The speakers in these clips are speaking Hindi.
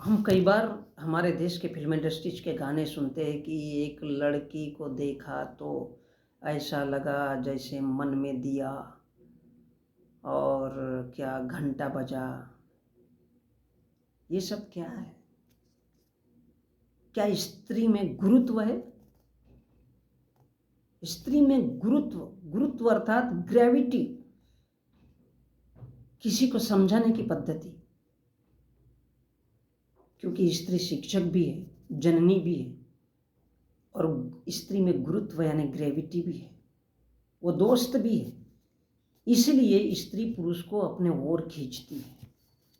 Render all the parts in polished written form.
हम कई बार हमारे देश के फिल्म इंडस्ट्रीज के गाने सुनते हैं कि एक लड़की को देखा तो ऐसा लगा जैसे मन में दिया और क्या घंटा बजा। ये सब क्या है? क्या स्त्री में गुरुत्व है? स्त्री में गुरुत्व गुरुत्व अर्थात ग्रेविटी, किसी को समझाने की पद्धति। क्योंकि स्त्री शिक्षक भी है, जननी भी है, और स्त्री में गुरुत्व यानी ग्रेविटी भी है, वो दोस्त भी है। इसलिए स्त्री पुरुष को अपने ओर खींचती है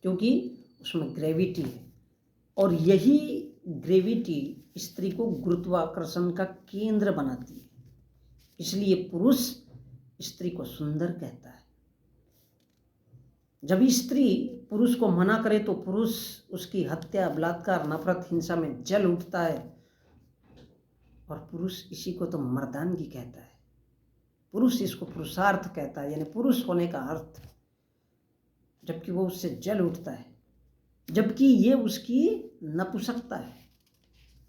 क्योंकि उसमें ग्रेविटी है, और यही ग्रेविटी स्त्री को गुरुत्वाकर्षण का केंद्र बनाती है। इसलिए पुरुष स्त्री को सुंदर कहता है। जब स्त्री पुरुष को मना करे तो पुरुष उसकी हत्या, बलात्कार, नफरत, हिंसा में जल उठता है, और पुरुष इसी को तो मर्दानगी कहता है। पुरुष इसको पुरुषार्थ कहता है, यानी पुरुष होने का अर्थ, जबकि वो उससे जल उठता है, जबकि ये उसकी नपुंसकता है।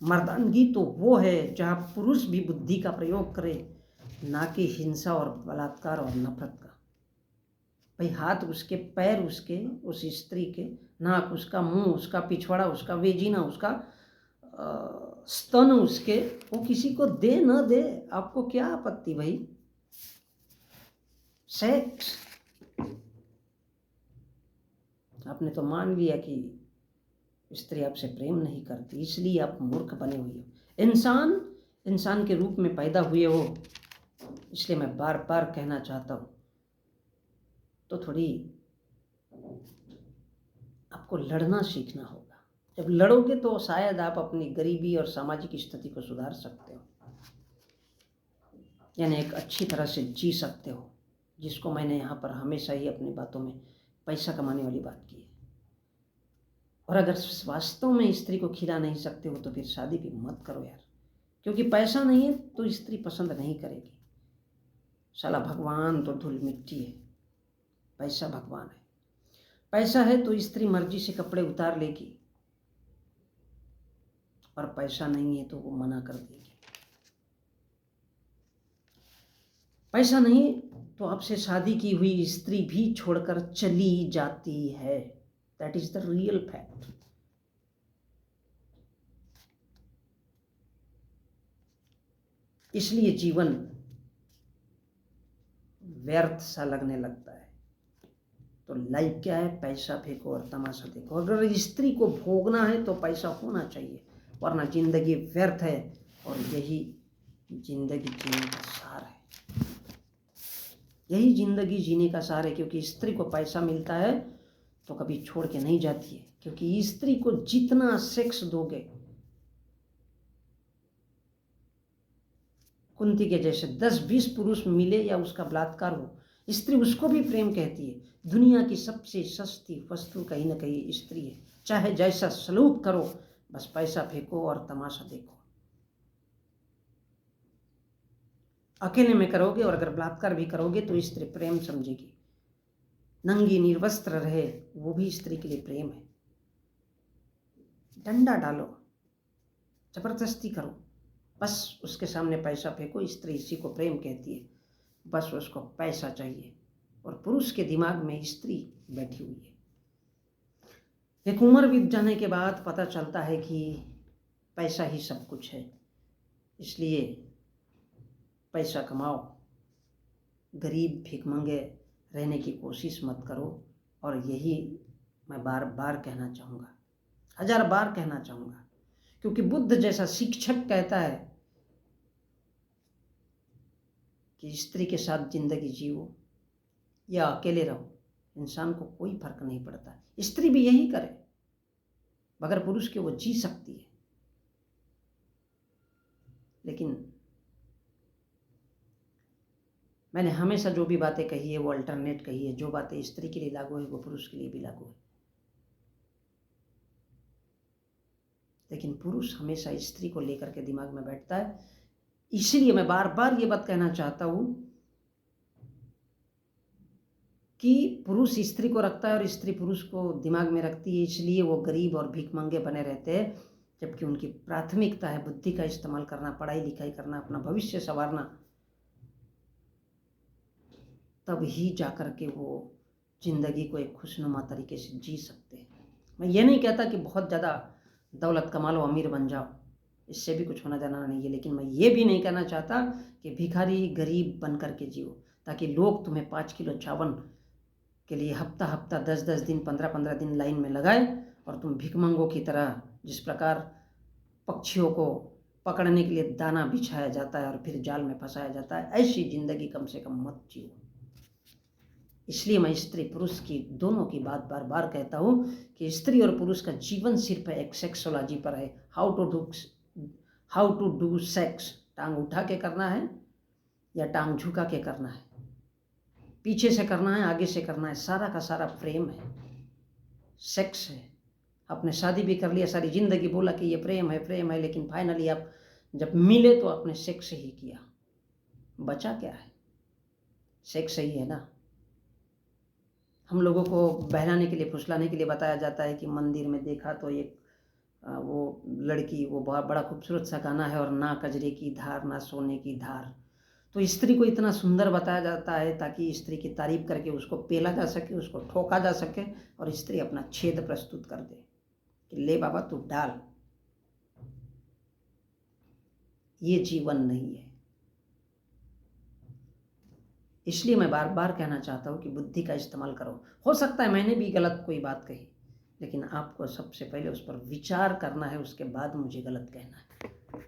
मर्दानगी तो वो है जहाँ पुरुष भी बुद्धि का प्रयोग करे, ना कि हिंसा और बलात्कार और नफरत का। भाई हाथ उसके, पैर उसके, उस स्त्री के, नाक उसका, मुंह उसका, पिछवाड़ा उसका, वेजिना उसका, स्तन उसके, वो किसी को दे न दे, आपको क्या आपत्ति भाई? सेक्स आपने तो मान लिया कि स्त्री आपसे प्रेम नहीं करती, इसलिए आप मूर्ख बने हुए हो। इंसान के रूप में पैदा हुए हो, इसलिए मैं बार बार कहना चाहता हूँ, तो थोड़ी आपको लड़ना सीखना होगा। जब लड़ोगे तो शायद आप अपनी गरीबी और सामाजिक स्थिति को सुधार सकते हो, यानी एक अच्छी तरह से जी सकते हो, जिसको मैंने यहाँ पर हमेशा ही अपनी बातों में पैसा कमाने वाली बात की है। और अगर वास्तव में स्त्री को खिला नहीं सकते हो तो फिर शादी भी मत करो यार, क्योंकि पैसा नहीं है तो स्त्री पसंद नहीं करेगी। साला भगवान तो धूल मिट्टी है, पैसा भगवान है। पैसा है तो स्त्री मर्जी से कपड़े उतार लेगी, और पैसा नहीं है तो वो मना कर देगी। पैसा नहीं तो आपसे शादी की हुई स्त्री भी छोड़कर चली जाती है। That is the real fact. इसलिए जीवन व्यर्थ सा लगने लगता है। तो लाइफ क्या है? पैसा फेंको और तमाशा देखो। अगर स्त्री को भोगना है तो पैसा होना चाहिए, वरना जिंदगी व्यर्थ है, और यही जिंदगी जीने का सार है। यही जिंदगी जीने का सार है, क्योंकि स्त्री को पैसा मिलता है तो कभी छोड़ के नहीं जाती है। क्योंकि स्त्री को जितना सेक्स दोगे, कुंती के जैसे 10-20 पुरुष मिले या उसका बलात्कार हो, स्त्री उसको भी प्रेम कहती है। दुनिया की सबसे सस्ती वस्तु कहीं ना कहीं स्त्री है। चाहे जैसा सलूक करो, बस पैसा फेंको और तमाशा देखो। अकेले में करोगे और अगर बलात्कार भी करोगे तो स्त्री प्रेम समझेगी। नंगी निर्वस्त्र रहे, वो भी स्त्री के लिए प्रेम है। डंडा डालो, जबरदस्ती करो, बस उसके सामने पैसा फेंको। स्त्री इसी को प्रेम कहती है, बस उसको पैसा चाहिए। और पुरुष के दिमाग में स्त्री बैठी हुई है। एक उम्र बीत जाने के बाद पता चलता है कि पैसा ही सब कुछ है। इसलिए पैसा कमाओ, गरीब भिखमंगे रहने की कोशिश मत करो। और यही मैं बार बार कहना चाहूँगा, 1000 बार कहना चाहूँगा, क्योंकि बुद्ध जैसा शिक्षक कहता है कि स्त्री के साथ जिंदगी जियो या अकेले रहो, इंसान को कोई फर्क नहीं पड़ता। स्त्री भी यही करे, बगैर पुरुष के वो जी सकती है। लेकिन मैंने हमेशा जो भी बातें कही है वो अल्टरनेट कही है। जो बातें स्त्री के लिए लागू है वो पुरुष के लिए भी लागू है। लेकिन पुरुष हमेशा स्त्री को लेकर के दिमाग में बैठता है। इसलिए मैं बार बार ये बात कहना चाहता हूँ कि पुरुष स्त्री को रखता है और स्त्री पुरुष को दिमाग में रखती है, इसलिए वो गरीब और भिखमंगे बने रहते हैं, जबकि उनकी प्राथमिकता है बुद्धि का इस्तेमाल करना, पढ़ाई लिखाई करना, अपना भविष्य संवारना। तब ही जाकर के वो जिंदगी को एक खुशनुमा तरीके से जी सकते हैं। मैं ये नहीं कहता कि बहुत ज़्यादा दौलत कमा लो, अमीर बन जाओ, इससे भी कुछ होना जाना नहीं है, लेकिन मैं ये भी नहीं कहना चाहता कि भिखारी गरीब बन करके जियो, ताकि लोग तुम्हें 5 किलो चावल के लिए हफ्ता हफ्ता 10-10 दिन 15-15 दिन लाइन में लगाए और तुम भिखमंगों की तरह, जिस प्रकार पक्षियों को पकड़ने के लिए दाना बिछाया जाता है और फिर जाल में फंसाया जाता है, ऐसी जिंदगी कम से कम मत जियो। इसलिए मैं स्त्री पुरुष की दोनों की बात बार बार कहता हूँ कि स्त्री और पुरुष का जीवन सिर्फ एक सेक्सोलॉजी पर है। हाउ टू डू सेक्स, टांग उठा के करना है या टांग झुका के करना है, पीछे से करना है, आगे से करना है, सारा का सारा प्रेम है, सेक्स है। आपने शादी भी कर लिया, सारी जिंदगी बोला कि ये प्रेम है, लेकिन फाइनली आप जब मिले तो आपने सेक्स ही किया, बचा क्या है? सेक्स ही है ना। हम लोगों को बहलाने के लिए, फुसलाने के लिए बताया जाता है कि मंदिर में देखा तो एक वो लड़की, वो बहुत बड़ा खूबसूरत सा गाना है, और ना कजरे की धार ना सोने की धार। तो स्त्री को इतना सुंदर बताया जाता है ताकि स्त्री की तारीफ करके उसको पेला जा सके, उसको ठोका जा सके और स्त्री अपना छेद प्रस्तुत कर दे कि ले बाबा तू डाल। ये जीवन नहीं है। इसलिए मैं बार बार कहना चाहता हूँ कि बुद्धि का इस्तेमाल करो। हो सकता है मैंने भी गलत कोई बात कही, लेकिन आपको सबसे पहले उस पर विचार करना है, उसके बाद मुझे गलत कहना है।